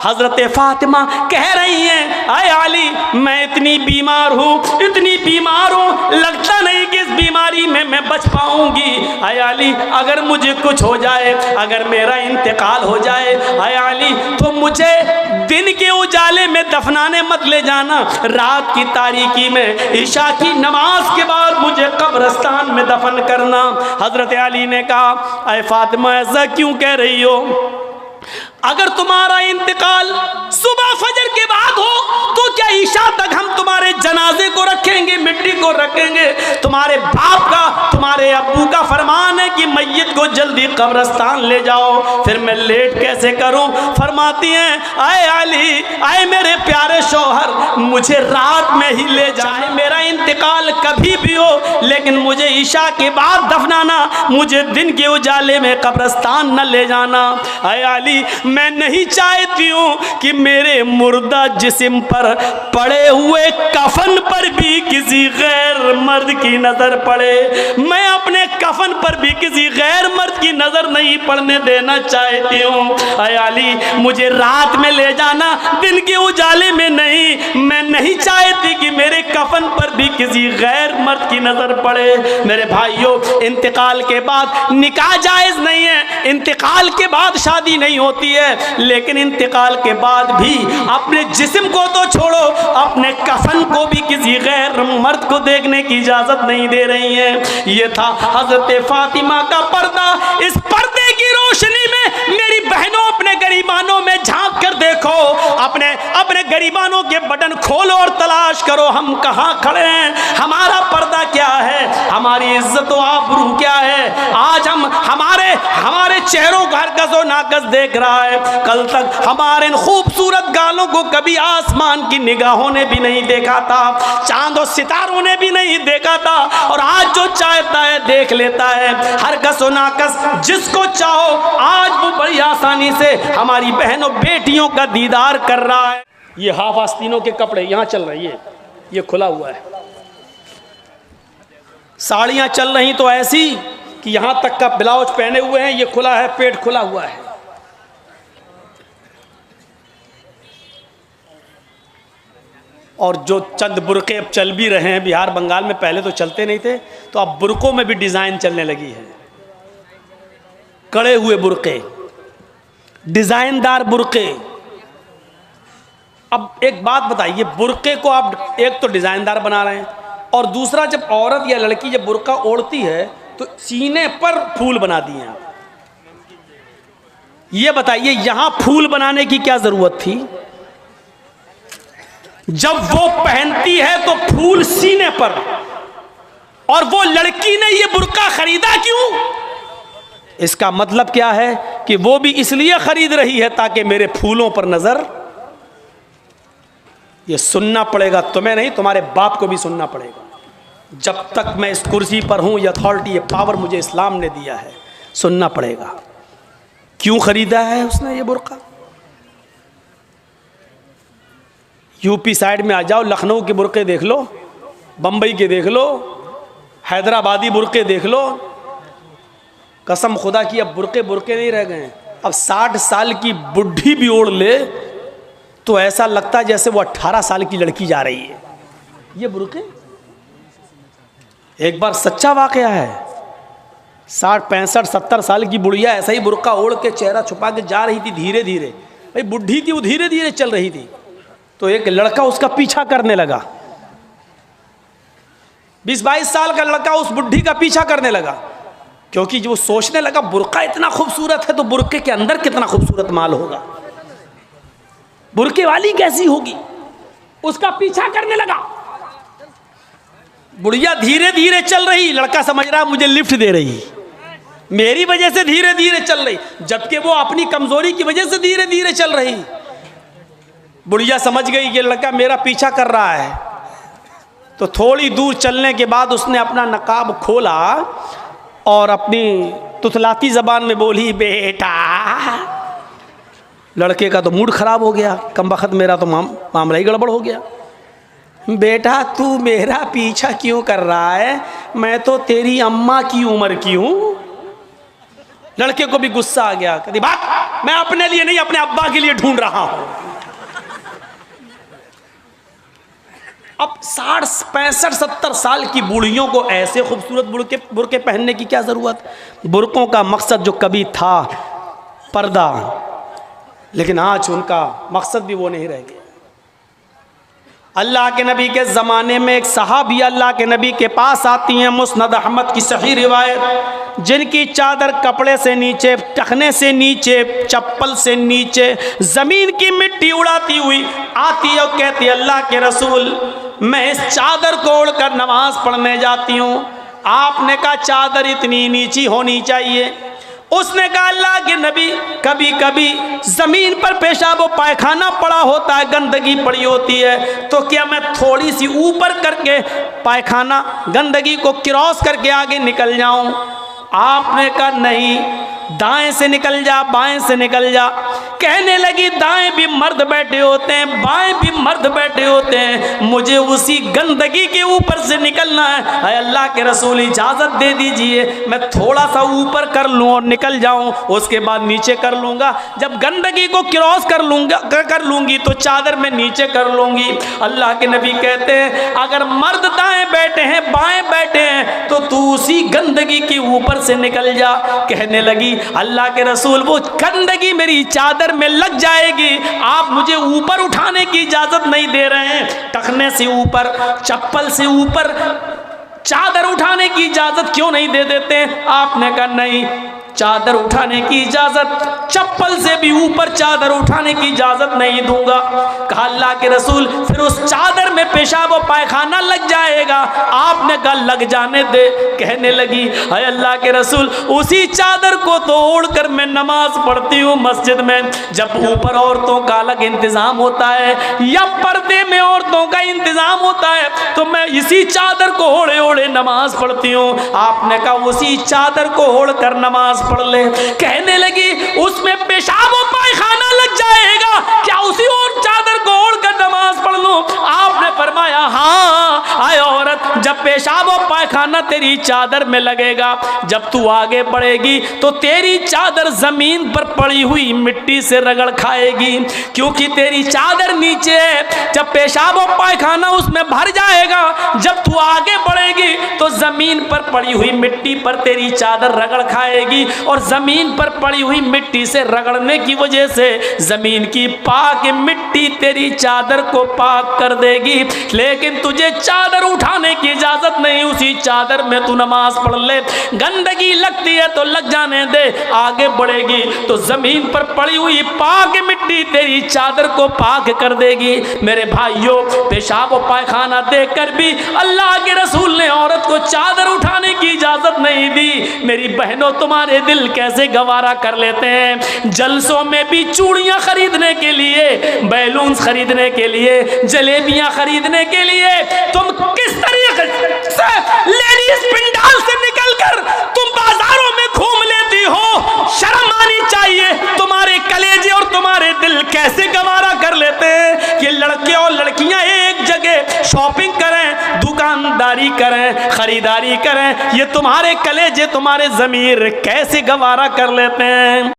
हजरत फातिमा कह रही हैं, आए अली मैं इतनी बीमार हूँ, इतनी बीमार हूँ, लगता नहीं कि इस बीमारी में मैं बच पाऊंगी। आए अली अगर मुझे कुछ हो जाए, अगर मेरा इंतकाल हो जाए, आए अली तो मुझे दिन के उजाले में दफनाने मत ले जाना, रात की तारीकी में ईशा की नमाज के बाद मुझे कब्रिस्तान में दफन करना। हजरत अली ने कहा, आए फातिमा ऐसा क्यों कह रही हो? अगर तुम्हारा इंतकाल सुबह फजर के बाद हो तो क्या ईशा तक हम तुम्हारे जनाजे को रखेंगे, मिट्टी को रखेंगे? तुम्हारे बाप का, तुम्हारे अब्बू का फरमान है कि मैयत को जल्दी कब्रिस्तान ले जाओ, फिर मैं लेट कैसे करूं? फरमाती हैं, आए अली, आए मेरे प्यारे शौहर, मुझे रात में ही ले जाए, मेरा इंतकाल कभी भी हो, लेकिन मुझे ईशा के बाद दफनाना, मुझे दिन के उजाले में कब्रिस्तान न ले जाना। आए अली मैं नहीं चाहती हूँ कि मेरे मुर्दा जिस्म पर पड़े हुए कफन पर भी किसी गैर मर्द की नज़र पड़े, मैं अपने कफन पर भी किसी गैर मर्द की नज़र नहीं पड़ने देना चाहती हूँ। आए अली मुझे रात में ले जाना, दिन के उजाले में नहीं। मैं नहीं चाहती कि मेरे कफन पर भी किसी गैर मर्द की नज़र पड़े। मेरे भाइयों, इंतकाल के बाद निकाह जायज़ नहीं है, इंतकाल के बाद शादी नहीं होती है, लेकिन इंतकाल के बाद भी अपने जिस्म को तो छोड़ो, अपने कफन को भी किसी गैर मर्द को देखने की इजाजत नहीं दे रही हैं। ये था हजरत फातिमा का पर्दा। इस पर्दे की रोशनी में मेरी बहनों, अपने गरीबानों में झांक कर देखो, अपने अपने गरीबानों के बटन खोलो और तलाश करो हम कहाँ खड़े हैं, हमारा पर्दा क्या है, हमारी इज्जत व आबरू क्या है। आज हम हमारे चेहरों का हर गज़ो नाकस देख रहा है। कल तक हमारे इन खूबसूरत गालों को कभी आसमान की निगाहों ने भी नहीं देखा था, चांद और सितारों ने भी नहीं देखा था, और आज जो चाहता है देख लेता है। हर गज़ो नाकस जिसको चाहो आज वो बड़ी आसानी से हमारी बहनों बेटियों का दीदार कर रहा है। ये हाफ आस्तीनों के कपड़े यहाँ चल रही है, ये खुला हुआ है। साड़ियाँ चल रही तो ऐसी कि यहाँ तक का ब्लाउज पहने हुए हैं, ये खुला है, पेट खुला हुआ है। और जो चंद बुरके अब चल भी रहे हैं बिहार बंगाल में, पहले तो चलते नहीं थे, तो अब बुरकों में भी डिज़ाइन चलने लगी है। कड़े हुए बुरके, डिज़ाइनदार बुरके। अब एक बात बताइए, बुरके को आप एक तो डिज़ाइनदार बना रहे हैं, और दूसरा जब औरत या लड़की जब बुरका ओढ़ती है तो सीने पर फूल बना दिए आप। ये बताइए यहाँ फूल बनाने की क्या ज़रूरत थी? जब वो पहनती है तो फूल सीने पर, और वो लड़की ने ये बुर्का खरीदा क्यों? इसका मतलब क्या है कि वो भी इसलिए खरीद रही है ताकि मेरे फूलों पर नजर। ये सुनना पड़ेगा, तुम्हें नहीं, तुम्हारे बाप को भी सुनना पड़ेगा। जब तक मैं इस कुर्सी पर हूं, ये अथॉरिटी, ये पावर मुझे इस्लाम ने दिया है, सुनना पड़ेगा। क्यों खरीदा है उसने ये बुर्का? यूपी साइड में आ जाओ, लखनऊ के बुरके देख लो, बम्बई के देख लो, हैदराबादी बुरके देख लो। कसम खुदा की अब बुरके नहीं रह गए। अब 60 साल की बुढ़ी भी ओढ़ ले तो ऐसा लगता है जैसे वो 18 साल की लड़की जा रही है। ये बुरके एक बार सच्चा वाकया है। 60, 65, 70 साल की बुढ़िया ऐसा ही बुरका ओढ़ के चेहरा छुपा के जा रही थी धीरे धीरे। भाई बुढ़ी थी वो, धीरे धीरे चल रही थी, तो एक लड़का उसका पीछा करने लगा। 20-22 साल का लड़का उस बुढ़ी का पीछा करने लगा, क्योंकि जो सोचने लगा बुर्का इतना खूबसूरत है तो बुर्के के अंदर कितना खूबसूरत माल होगा, बुर्के वाली कैसी होगी। उसका पीछा करने लगा। बुढ़िया धीरे धीरे चल रही, लड़का समझ रहा मुझे लिफ्ट दे रही, मेरी वजह से धीरे धीरे चल रही, जबकि वो अपनी कमजोरी की वजह से धीरे धीरे चल रही। बुढ़िया समझ गई कि लड़का मेरा पीछा कर रहा है, तो थोड़ी दूर चलने के बाद उसने अपना नकाब खोला और अपनी तुतलाती जबान में बोली, बेटा। लड़के का तो मूड खराब हो गया, कमबख्त मेरा तो मामला ही गड़बड़ हो गया। बेटा तू मेरा पीछा क्यों कर रहा है? मैं तो तेरी अम्मा की उम्र की हूँ। लड़के को भी गुस्सा आ गया, कहती भाग, मैं अपने लिए नहीं अपने अब्बा के लिए ढूंढ रहा हूं। अब 60 65 70 साल की बूढ़ियों को ऐसे खूबसूरत बुरके पहनने की क्या जरूरत। बुरकों का मकसद जो कभी था पर्दा, लेकिन आज उनका मकसद भी वो नहीं रह गया। अल्लाह के नबी के ज़माने में एक सहाबी अल्लाह के नबी के पास आती हैं, मुस्नद अहमद की सही रिवायत, जिनकी चादर कपड़े से नीचे, टखने से नीचे, चप्पल से नीचे ज़मीन की मिट्टी उड़ाती हुई आती है और कहती है अल्लाह के रसूल मैं इस चादर को ओढ़कर नमाज पढ़ने जाती हूँ। आपने कहा चादर इतनी नीची होनी चाहिए। उसने कहा अल्लाह के नबी कभी कभी ज़मीन पर पेशाब व पायखाना पड़ा होता है, गंदगी पड़ी होती है, तो क्या मैं थोड़ी सी ऊपर करके पायखाना गंदगी को क्रॉस करके आगे निकल जाऊं? आपने कहा नहीं, दाएं से निकल जा, बाएं से निकल जा। कहने लगी दाएं भी मर्द बैठे होते हैं, बाएं भी मर्द बैठे होते हैं, मुझे उसी गंदगी के ऊपर से निकलना है। अल्लाह के रसूल इजाज़त दे दीजिए, मैं थोड़ा सा ऊपर कर लूँ और निकल जाऊँ, उसके बाद नीचे कर लूँगा। जब गंदगी को क्रॉस कर लूँगी तो चादर में नीचे कर लूँगी। अल्लाह के नबी कहते हैं अगर मर्द दाएँ बैठे हैं, बाएँ बैठे हैं, तो तू उसी गंदगी के ऊपर से निकल जा। कहने लगी अल्लाह के रसूल वो गंदगी मेरी चादर में लग जाएगी, आप मुझे ऊपर उठाने की इजाजत नहीं दे रहे हैं, टखने से ऊपर, चप्पल से ऊपर चादर उठाने की इजाजत क्यों नहीं दे देते? आपने कहा नहीं, चादर उठाने की इजाजत, चप्पल से भी ऊपर चादर उठाने की इजाजत नहीं दूंगा। कहा अल्लाह के रसूल फिर उस चादर में पेशाब और पायखाना लग जाएगा। आपने कहा लग जाने दे। कहने लगी हाय अल्लाह के रसूल उसी चादर को तो ओढ़कर मैं नमाज पढ़ती हूँ मस्जिद में। जब ऊपर औरतों का अलग इंतजाम होता है या पर्दे में औरतों का इंतजाम होता है तो मैं इसी चादर को ओढ़े ओढ़े नमाज पढ़ती हूँ। आपने कहा उसी चादर को ओढ़कर नमाज पढ़ ले। कहने लगी उसमें पेशाब और पायखाना लग जाएगा, क्या उसी और चादर को ओढ़कर नमाज पढ़ लूं? आपने फरमाया हाँ। आए औरत, जब पेशाब और पायखाना तेरी चादर में लगेगा, जब तू आगे बढ़ेगी तो तेरी चादर जमीन पर पड़ी हुई मिट्टी से रगड़ खाएगी, क्योंकि तेरी चादर नीचे है। जब पेशाब और पायखाना उसमें भर जाएगा, जब तू आगे बढ़ेगी तो जमीन पर पड़ी हुई मिट्टी पर तेरी चादर रगड़ खाएगी, और जमीन पर पड़ी हुई मिट्टी से रगड़ने की वजह से जमीन की पाक मिट्टी तेरी चादर को पाक कर देगी। लेकिन तुझे चादर उठाने की इजाजत नहीं, उसी चादर में तू नमाज पढ़ ले। गंदगी लगती है तो लग जाने दे, आगे बढ़ेगी तो जमीन पर पड़ी हुई पाक मिट्टी तेरी चादर को पाक कर देगी। मेरे भाइयों, पेशाब और पायखाना देखकर भी अल्लाह के रसूल ने औरत को चादर उठाने की इजाजत नहीं दी। मेरी बहनों, तुम्हारे दिल कैसे गवारा कर लेते हैं। जलसों में भी चूड़ियां खरीदने के लिए, बैलून्स खरीदने के लिए, जलेबियां खरीदने के लिए तुम किस तरीके से लेडीज पिंडाल से निकलकर तुम बाजारों में घूम लेती हो। शर्म आनी चाहिए। तुम्हारे कलेजे और तुम्हारे दिल कैसे गवारा कर लेते हैं कि लड़के और लड़कियां एक जगह शॉपिंग करें, दुकानदारी करें, खरीदारी करें। ये तुम्हारे कलेजे, तुम्हारे ज़मीर कैसे गवारा कर लेते हैं।